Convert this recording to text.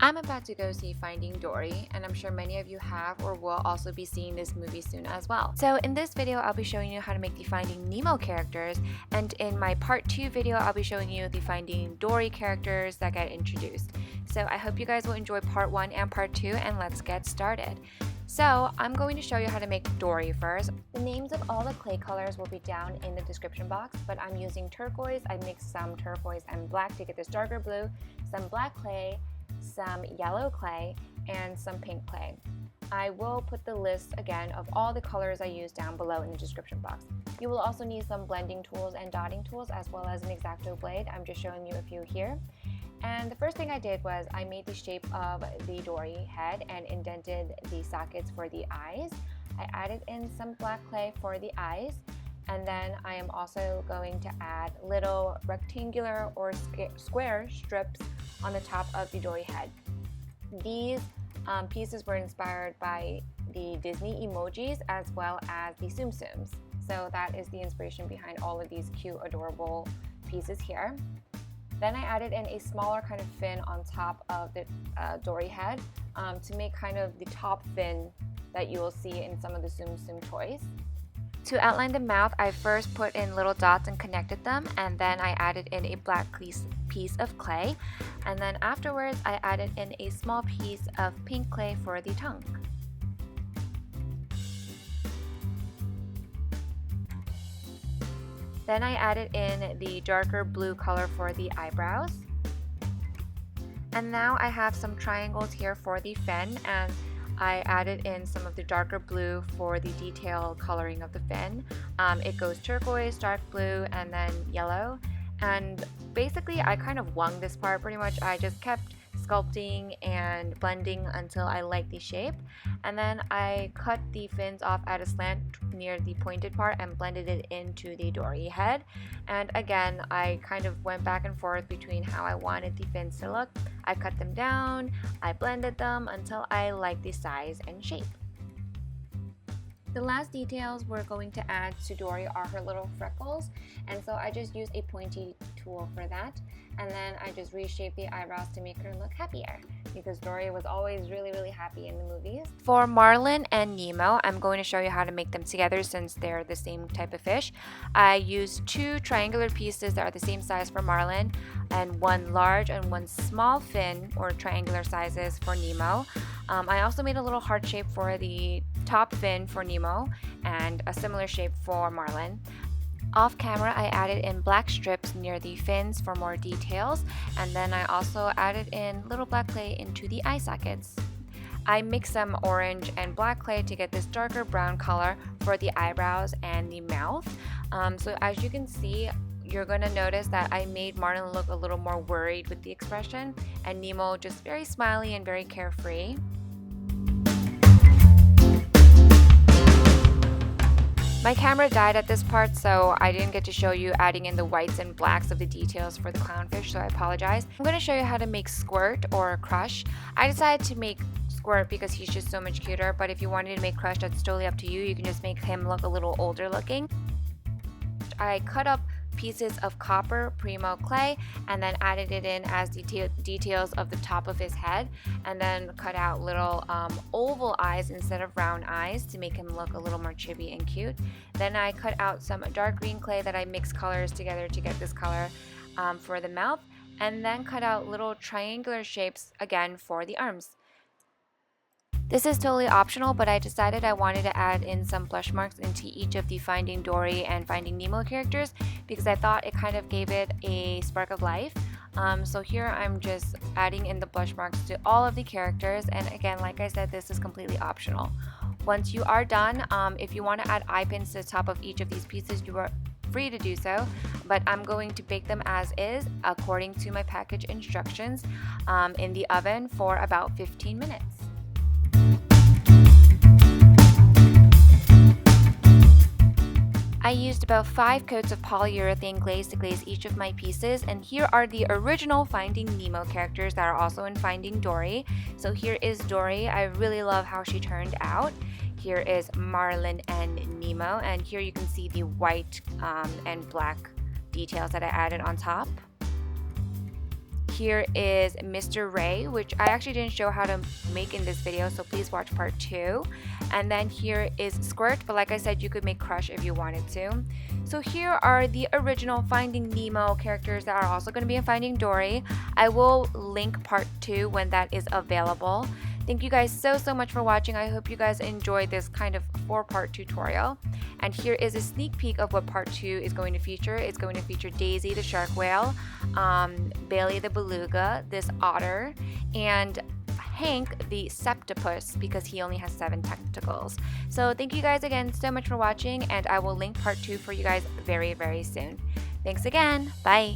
I'm about to go see Finding Dory, and I'm sure many of you have or will also be seeing this movie soon as well. So in this video, I'll be showing you how to make the Finding Nemo characters, and in my part 2 video, I'll be showing you the Finding Dory characters that get introduced. So I hope you guys will enjoy part 1 and part 2, and let's get started. So I'm going to show you how to make Dory first. The names of all the clay colors will be down in the description box, but I'm using turquoise. I mixed some turquoise and black to get this darker blue, some black clay, some yellow clay, and some pink clay. I will put the list again of all the colors I use down below in the description box. You will also need some blending tools and dotting tools as well as an X-Acto blade. I'm just showing you a few here. And the first thing I did was I made the shape of the Dory head and indented the sockets for the eyes. I added in some black clay for the eyes, and then I am also going to add little rectangular or square strips on the top of the Dory head. These pieces were inspired by the Disney emojis as well as the Tsum Tsums. So that is the inspiration behind all of these cute, adorable pieces here. Then I added in a smaller kind of fin on top of the Dory head to make kind of the top fin that you will see in some of the Tsum Tsum toys. To outline the mouth, I first put in little dots and connected them, and then I added in a black piece of clay, and then afterwards I added in a small piece of pink clay for the tongue. Then I added in the darker blue color for the eyebrows. And now I have some triangles here for the fin, and I added in some of the darker blue for the detail coloring of the fin. It goes turquoise, dark blue, and then yellow. And basically I kind of wung this part pretty much. I just kept sculpting and blending until I liked the shape, and then I cut the fins off at a slant near the pointed part and blended it into the Dory head. And again, I kind of went back and forth between how I wanted the fins to look. I cut them down, I blended them until I liked the size and shape. The last details we're going to add to Dory are her little freckles, and so I just used a pointy tool for that, and then I just reshaped the eyebrows to make her look happier, because Dory was always really happy in the movies. For Marlin and Nemo, I'm going to show you how to make them together since they're the same type of fish. I used 2 triangular pieces that are the same size for Marlin, and 1 large and 1 small fin or triangular sizes for Nemo. I also made a little heart shape for the top fin for Nemo and a similar shape for Marlin. Off camera, I added in black strips near the fins for more details, and then I also added in little black clay into the eye sockets. I mixed some orange and black clay to get this darker brown color for the eyebrows and the mouth. So as you can see, you're going to notice that I made Marlin look a little more worried with the expression, and Nemo just very smiley and very carefree. My camera died at this part, so I didn't get to show you adding in the whites and blacks of the details for the clownfish, so I apologize. I'm going to show you how to make Squirt or Crush. I decided to make Squirt because he's just so much cuter, but if you wanted to make Crush, that's totally up to you. You can just make him look a little older looking. I cut up pieces of copper Premo clay and then added it in as details of the top of his head, and then cut out little oval eyes instead of round eyes to make him look a little more chibi and cute. Then I cut out some dark green clay that I mixed colors together to get this color for the mouth, and then cut out little triangular shapes again for the arms. This is totally optional, but I decided I wanted to add in some blush marks into each of the Finding Dory and Finding Nemo characters because I thought it kind of gave it a spark of life. So here I'm just adding in the blush marks to all of the characters, and again, like I said, this is completely optional. Once you are done, if you want to add eye pins to the top of each of these pieces, you are free to do so, but I'm going to bake them as is according to my package instructions in the oven for about 15 minutes. I used about 5 coats of polyurethane glaze to glaze each of my pieces, and here are the original Finding Nemo characters that are also in Finding Dory. So here is Dory. I really love how she turned out. Here is Marlin and Nemo, and here you can see the white and black details that I added on top. here is Mr. Ray, which I actually didn't show how to make in this video, so please watch part 2. And then here is Squirt, but like I said, you could make Crush if you wanted to. So here are the original Finding Nemo characters that are also going to be in Finding Dory. I will link part 2 when that is available. Thank you guys so much for watching. I hope you guys enjoyed this kind of 4-part tutorial. And here is a sneak peek of what part 2 is going to feature. It's going to feature Daisy the shark whale, Bailey the beluga, this otter, and Hank the septopus, because he only has 7 tentacles. So thank you guys again so much for watching, and I will link part 2 for you guys very soon. Thanks again. Bye.